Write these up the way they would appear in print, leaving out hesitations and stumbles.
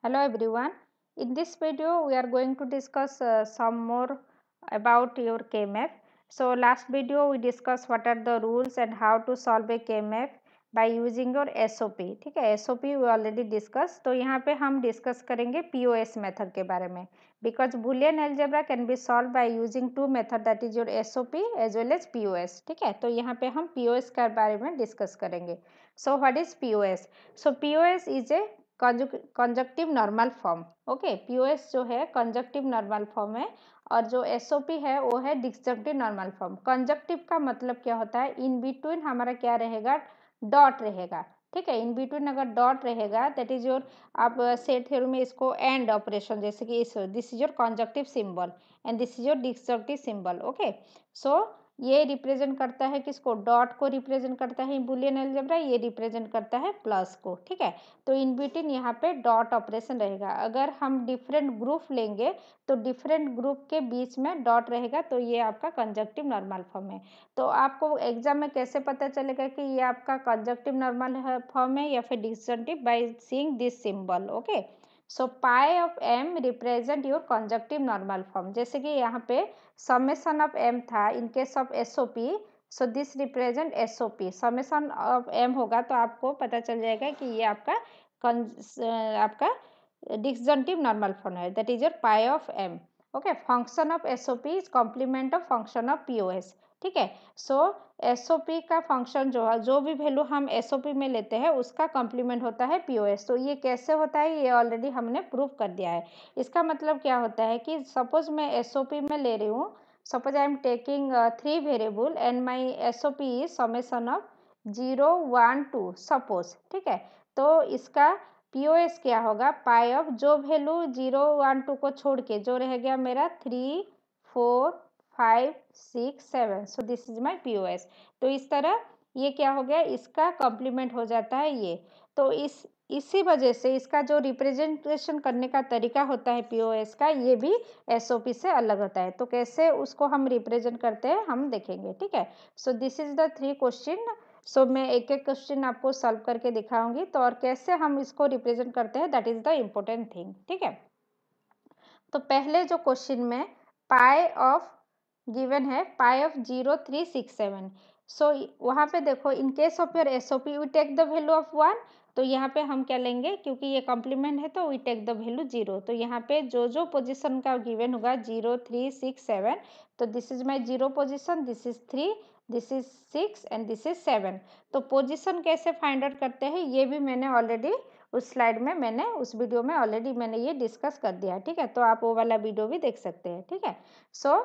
Hello everyone. In this video, we are going to discuss some more about your KMF. So last video we discussed what are the rules and how to solve a KMF by using your SOP. ठीक है, SOP we already discussed. तो यहाँ पे हम discuss करेंगे POS method के बारे में. Because Boolean algebra can be solved by using two method, that is your SOP as well as POS. ठीक है, तो यहाँ पे हम POS के बारे में discuss करेंगे. So what is POS? So POS is a conjunctive normal form. Okay, POS जो है कंजक्टिव नॉर्मल फॉर्म है और जो एसओपी है वो है डिसजंक्टिव नॉर्मल फॉर्म. कंजक्टिव का मतलब क्या होता है, इन बिटवीन हमारा क्या रहेगा, डॉट रहेगा. ठीक है, इन बिटवीन अगर डॉट रहेगा दैट इज योर, आप सेट थ्योरी में इसको एंड ऑपरेशन, जैसे कि इस this is your conjunctive symbol and this is your disjunctive symbol. Okay, so ये रिप्रेजेंट करता है किसको, डॉट को रिप्रेजेंट करता है बुलियन अलजेब्रा, ये रिप्रेजेंट करता है प्लस को. ठीक है, तो इन बिटवीन यहाँ पे डॉट ऑपरेशन रहेगा. अगर हम डिफरेंट ग्रुप लेंगे तो डिफरेंट ग्रुप के बीच में डॉट रहेगा, तो ये आपका कंजक्टिव नॉर्मल फॉर्म है. तो आपको एग्जाम में कैसे पता चलेगा कि ये आपका कंजक्टिव नॉर्मल फॉर्म है या फिर disjunctive, by seeing this symbol. Okay, so pi of M represent your conjunctive normal form. जैसे कि यहाँ पे समेशन ऑफ एम था in case of SOP, so this represent SOP. Summation of M होगा तो आपको पता चल जाएगा कि ये आपका डिसजंक्टिव नॉर्मल फॉर्म है, that is your pi of M. Okay, function of SOP is complement of function of POS. ठीक है, सो एसओपी का फंक्शन जो है, जो भी वैल्यू हम एसओपी में लेते हैं उसका कॉम्प्लीमेंट होता है पीओएस. तो ये कैसे होता है, ये ऑलरेडी हमने प्रूव कर दिया है. इसका मतलब क्या होता है कि सपोज मैं एसओपी में ले रही हूँ, suppose I am taking three variable and my SOP is summation of 0 1 2 suppose. ठीक है, तो इसका POS क्या होगा, पाई ऑफ जो वैल्यू 0 1 2 को छोड़ के जो रह गया मेरा 3 4 5 6 7, सो दिस इज माई POS. तो इस तरह ये क्या हो गया, इसका कॉम्प्लीमेंट हो जाता है ये. तो इसी वजह से इसका जो रिप्रेजेंटेशन करने का तरीका होता है पीओएस का, ये भी एसओपी से अलग होता है. तो कैसे उसको हम रिप्रेजेंट करते हैं हम देखेंगे. ठीक है, so this is the 3 question. So मैं एक एक क्वेश्चन आपको सॉल्व करके दिखाऊंगी. तो और कैसे हम इसको रिप्रेजेंट करते हैं, that is the important thing. ठीक है, तो पहले जो क्वेश्चन में पाई ऑफ गिवन है, पाई ऑफ 0 3 6 7. सो वहाँ पे देखो, in case of your SOP we take the value of 1. तो यहाँ पे हम क्या लेंगे, क्योंकि ये कॉम्प्लीमेंट है तो वी टेक द वैल्यू 0. तो यहाँ पे जो जो पोजीशन का गिवन होगा 0 3 6 7, तो this is my 0 position, this is 3, this is 6 and this is 7. तो पोजीशन कैसे फाइंड आउट करते हैं ये भी मैंने ऑलरेडी उस स्लाइड में, मैंने उस वीडियो में ऑलरेडी मैंने ये डिस्कस कर दिया. ठीक है, तो आप वो वाला वीडियो भी देख सकते हैं. ठीक है, so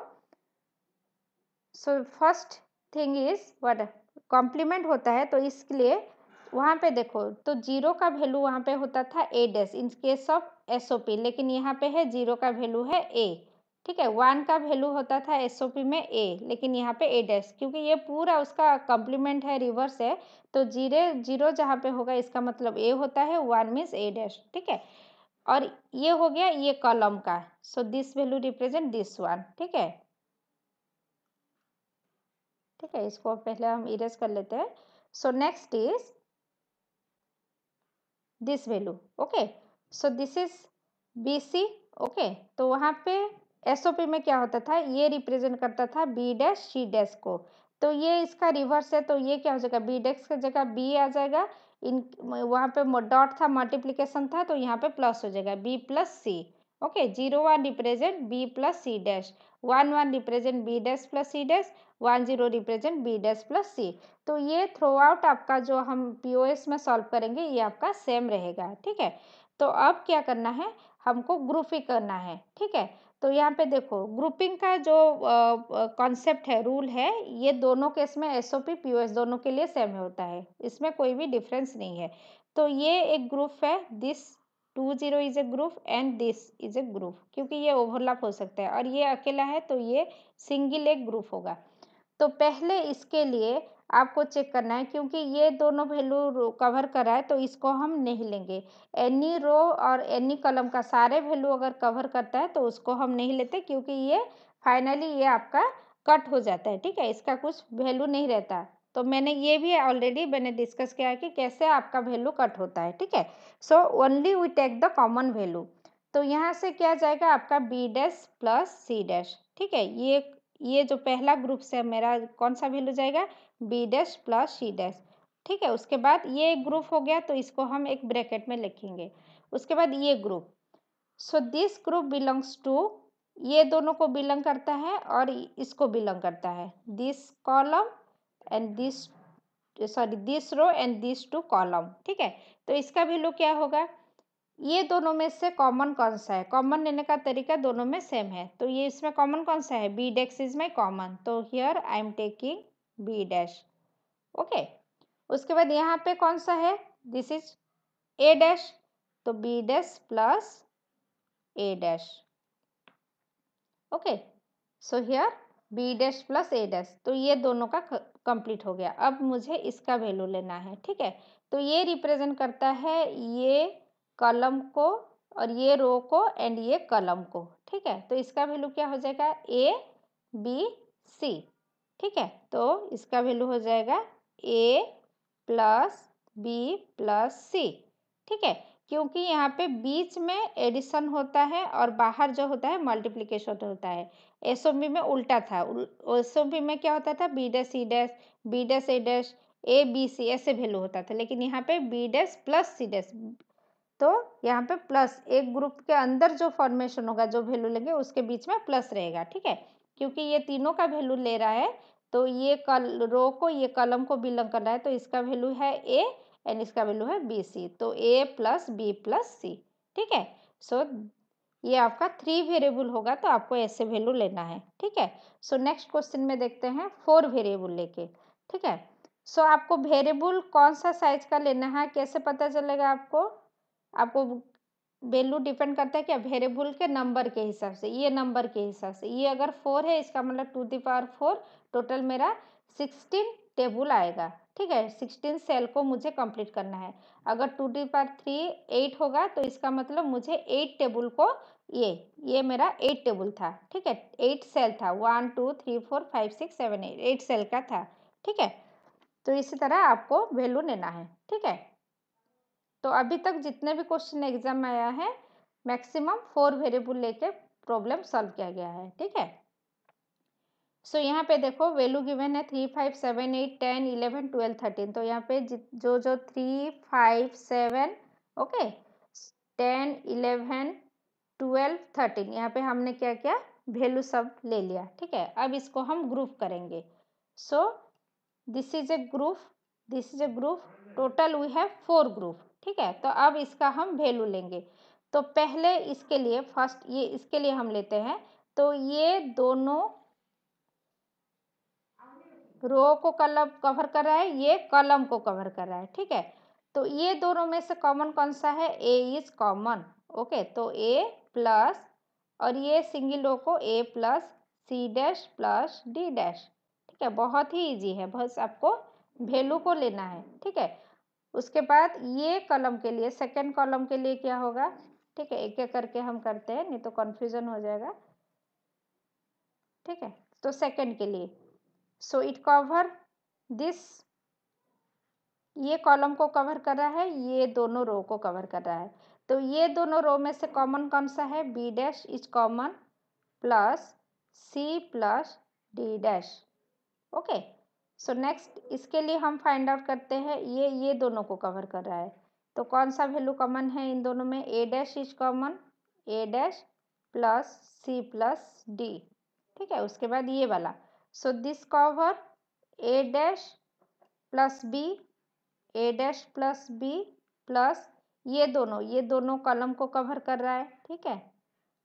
first thing is what, complement होता है तो इसके लिए वहाँ पे देखो, तो 0 का वैल्यू वहाँ पे होता था A dash in case of SOP, लेकिन यहाँ पे है 0 का वैल्यू है ए. ठीक है, 1 का वैल्यू होता था एसओपी में ए, लेकिन यहाँ पे ए डैश, क्योंकि ये पूरा उसका कॉम्प्लीमेंट है, रिवर्स है. तो 0 जहाँ पे होगा इसका मतलब ए होता है, 1 मीन्स ए डैश. ठीक है, और ये हो गया ये कॉलम का, so this value represent this one. ठीक है, ठीक है, इसको पहले हम इरेज कर लेते हैं. So next is this value. Okay, so this is BC. Okay, तो वहाँ पे एसओपी में क्या होता था, ये रिप्रेजेंट करता था बी डैश सी डैश को. तो ये इसका रिवर्स है, तो ये क्या हो जाएगा, बी डैश की जगह बी आ जाएगा. इन वहाँ पे डॉट था, मल्टीप्लीकेशन था, तो यहाँ पे प्लस हो जाएगा B plus C. Okay, 0 1 represent B plus C dash, 1 1 represent B dash plus C dash, 1 0 represent B dash plus C. तो ये थ्रू आउट आपका जो हम पीओएस में सॉल्व करेंगे ये आपका सेम रहेगा. ठीक है, तो अब क्या करना है, हमको ग्रुपिंग करना है. ठीक है, तो यहाँ पे देखो ग्रुपिंग का जो कॉन्सेप्ट है, रूल है, ये दोनों केस में एसओपी पीओएस दोनों के लिए सेम होता है, इसमें कोई भी डिफरेंस नहीं है. तो ये एक ग्रुप है, this 2 0 is a group and this is a group, क्योंकि ये ओवरलैप हो सकता है, और ये अकेला है तो ये सिंगल एक ग्रुप होगा. तो पहले इसके लिए आपको चेक करना है, क्योंकि ये दोनों वैल्यू कवर करा है तो इसको हम नहीं लेंगे. एनी रो और एनी कॉलम का सारे वैल्यू अगर कवर करता है तो उसको हम नहीं लेते, क्योंकि ये फाइनली ये आपका कट हो जाता है. ठीक है, इसका कुछ वैल्यू नहीं रहता. तो मैंने ये भी ऑलरेडी डिस्कस किया है कि कैसे आपका वैल्यू कट होता है, ठीक है। So only we take the common value. तो यहाँ से क्या जाएगा आपका B dash plus C dash, ठीक है। ये जो पहला ग्रुप से मेरा कौन सा वैल्यू जाएगा, B dash plus C dash, ठीक है। उसके बाद ये एक ग्रुप हो गया, तो इसको हम एक ब्रैकेट में लिखेंगे। उसके बाद ये group, so this group belongs to, ये दोनों को बिलोंग करता है और इसको बिलोंग करता है, this column and this row and this two column, ठीक है। तो इसका वैल्यू क्या होगा, ये दोनों में से कॉमन कौन सा है, कॉमन लेने का तरीका दोनों में सेम है। तो ये इसमें कॉमन कौन सा है, B dash is my common, तो here I am taking B dash, okay. उसके बाद यहाँ पे कौन सा है, दिस इज ए डैश, तो B dash plus A dash, okay. So here B dash plus A dash, तो ये दोनों का कंप्लीट हो गया। अब मुझे इसका वैल्यू लेना है, ठीक है। तो ये रिप्रेजेंट करता है ये कॉलम को और ये रो को एंड ये कॉलम को, ठीक है। तो इसका वैल्यू क्या हो जाएगा, ए बी सी, ठीक है। तो इसका वैल्यू हो जाएगा ए प्लस बी प्लस सी, ठीक है। क्योंकि यहाँ पे बीच में एडिशन होता है और बाहर जो होता है मल्टीप्लिकेशन होता है। एसओबी में उल्टा था, एसओबी में क्या होता था, B dash C dash, B dash A dash, A B C ऐसे वैल्यू होता था, लेकिन यहाँ पे B dash plus C dash, तो यहाँ पे प्लस एक ग्रुप के अंदर जो फॉर्मेशन होगा, जो वैल्यू लेंगे उसके बीच में प्लस रहेगा, ठीक है। क्योंकि ये तीनों का वैल्यू ले रहा है, तो ये रो को ये कॉलम को बिलोंग कर रहा है, तो इसका वैल्यू है ए एंड इसका वैल्यू है बी सी, तो ए प्लस बी प्लस सी, ठीक है। सो ये आपका 3 वेरिएबल होगा, तो आपको ऐसे वैल्यू लेना है, ठीक है। सो नेक्स्ट क्वेश्चन में देखते हैं 4 वेरिएबल लेके, ठीक है। सो आपको वेरिएबल कौन सा साइज का लेना है, कैसे पता चलेगा आपको वैल्यू डिपेंड करता है क्या, वेरिएबल के नंबर के हिसाब से, ये नंबर के हिसाब से। ये अगर 4 है, इसका मतलब 2 दी पावर 4, टोटल मेरा 16 टेबल आएगा, ठीक है। 16 सेल को मुझे कंप्लीट करना है। अगर 2 दी पावर 3 8 होगा, तो इसका मतलब मुझे 8 टेबल को, ये मेरा 8 टेबल था, ठीक है। 8 सेल था, 1 2 3 4 5 6 7 8 सेल का था, ठीक है। तो इसी तरह आपको वैल्यू लेना है, ठीक है। तो अभी तक जितने भी क्वेश्चन एग्जाम में आया है, मैक्सिमम 4 वेरिएबल लेके प्रॉब्लम सॉल्व किया गया है, ठीक है। सो यहाँ पे देखो वैल्यू गिवन है 3 5 7 8 10 11 12 13, तो यहाँ पे जो 3 5 7 ओके 10 11 12 13, यहाँ पे हमने क्या क्या वैल्यू सब ले लिया, ठीक है। अब इसको हम ग्रुप करेंगे। So this is a group, this is a group, total we have 4 group, ठीक है। तो अब इसका हम वैल्यू लेंगे। तो पहले इसके लिए फर्स्ट ये इसके लिए हम लेते हैं, तो ये दोनों रो को कलम कवर कर रहा है, ये कॉलम को कवर कर रहा है, ठीक है। तो ये दोनों में से कॉमन कौन सा है, ए इज कॉमन, ओके। तो ए प्लस और ये सिंगल रो को A plus C dash plus D dash, ठीक है। बहुत ही इजी है, बस आपको वैल्यू को लेना है, ठीक है। उसके बाद ये कॉलम के लिए, सेकंड कॉलम के लिए क्या होगा, ठीक है। एक एक करके हम करते हैं, नहीं तो कन्फ्यूजन हो जाएगा, ठीक है। तो सेकंड के लिए, सो इट कवर दिस, ये कॉलम को कवर कर रहा है, ये दोनों रो को कवर कर रहा है। तो ये दोनों रो में से कॉमन कौन सा है, B dash is common plus C plus D dash, okay. So next इसके लिए हम फाइंड आउट करते हैं, ये दोनों को कवर कर रहा है, तो कौन सा वैल्यू कॉमन है इन दोनों में, A dash is common, A dash plus C plus D, ठीक है। उसके बाद ये वाला, so this cover A dash plus B, A dash plus B plus ये दोनों कॉलम को कवर कर रहा है, ठीक है।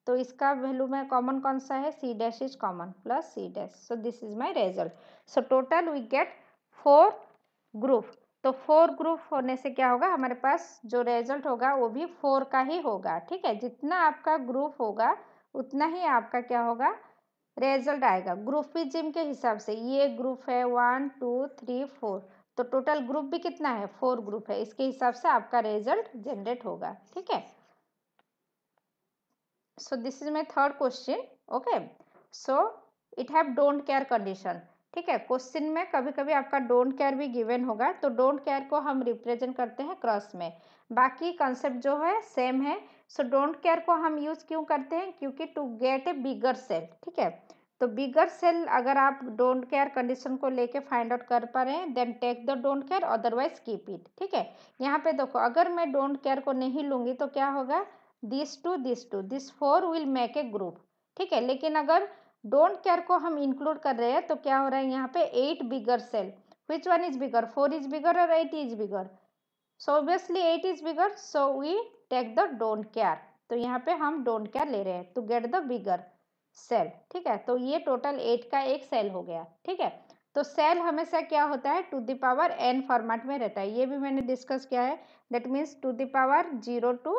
तो इसका वैल्यू में कॉमन कौन सा है, C dash is common plus C dash, so this is my result. So total we get 4 group. तो 4 ग्रुप होने से क्या होगा, हमारे पास जो रिजल्ट होगा वो भी 4 का ही होगा, ठीक है। जितना आपका ग्रुप होगा उतना ही आपका क्या होगा, रिजल्ट आएगा। ग्रुपिज्म के हिसाब से ये ग्रुप है 1 2 3 4, तो टोटल ग्रुप भी कितना है, 4 ग्रुप है, इसके हिसाब से आपका रिजल्ट जनरेट होगा, ठीक है। So this is my third question, okay. So it have don't care condition, ठीक है, क्वेश्चन में कभी कभी आपका डोंट केयर भी गिवन होगा, तो डोंट केयर को हम रिप्रेजेंट करते हैं क्रॉस में, बाकी कंसेप्ट जो है सेम है। सो डोंट केयर को हम यूज क्यों करते हैं, क्योंकि to get a bigger cell, ठीक है। तो बिगर सेल अगर आप डोंट केयर कंडीशन को लेके फाइंड आउट कर पा रहे हैं, then take the don't care, otherwise keep it, ठीक है। यहाँ पे देखो, अगर मैं डोंट केयर को नहीं लूंगी तो क्या होगा, this 4 will make a group, ठीक है। लेकिन अगर डोंट केयर को हम इंक्लूड कर रहे हैं तो क्या हो रहा है यहाँ पे 8 bigger cell, which one is bigger, 4 is bigger और 8 is bigger, so obviously 8 is bigger, so we take the don't care. तो यहाँ पे हम डोंट केयर ले रहे हैं to get the bigger cell, ठीक है। तो ये टोटल 8 का एक सेल हो गया, ठीक है। तो सेल हमेशा क्या होता है, to the power n format में रहता है, ये भी मैंने डिस्कस किया है। That means to the power 0 to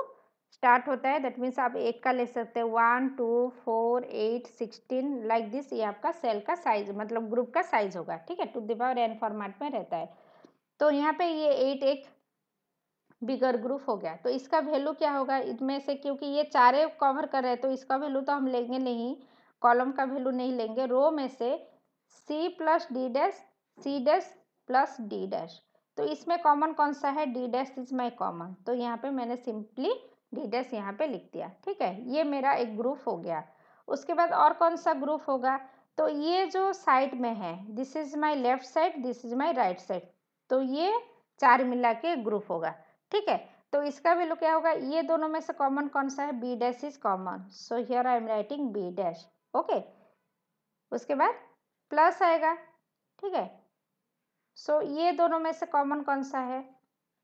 start होता है, दैट मीन्स आप एक का ले सकते हैं, 1 2 4 8 16 लाइक दिस, ये आपका सेल का साइज मतलब ग्रुप का साइज होगा, ठीक है। To the power n format में रहता है। तो यहाँ पे ये 8 एक बिगर ग्रुप हो गया। तो इसका वैल्यू क्या होगा इनमें से, क्योंकि ये चारे कवर कर रहे हैं तो इसका वैल्यू तो हम लेंगे नहीं, कॉलम का वैल्यू नहीं लेंगे, रो में से C plus D dash, C dash plus D dash. तो इसमें कॉमन कौन सा है, D dash is my common, तो यहाँ पे मैंने सिंपली डी डैश यहाँ पे लिख दिया, ठीक है। ये मेरा एक ग्रुप हो गया। उसके बाद और कौन सा ग्रुप होगा, तो ये जो साइड में है, this is my left side, this is my right side, तो ये चार मिला के ग्रुप होगा, ठीक है। तो इसका वैल्यू क्या होगा, ये दोनों में से कॉमन कौन सा है, B dash is common, so here I am writing B dash, okay. उसके बाद प्लस आएगा, ठीक है। सो ये दोनों में से कॉमन कौन सा है,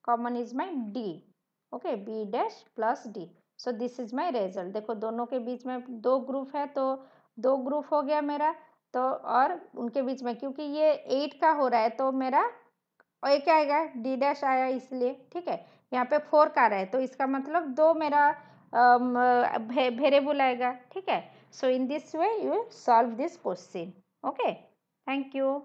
common is my D, okay, B dash plus D. So this is my result. देखो दोनों के बीच में दो ग्रुप है तो दो ग्रुप हो गया मेरा। तो और उनके बीच में क्योंकि ये 8 का हो रहा है तो मेरा और ये क्या आएगा, डी डैश आया इसलिए, ठीक है। यहाँ पे 4 का रहा है तो इसका मतलब दो मेरा वेरिएबल आएगा, ठीक है। So in this way you solve this question, okay. Thank you.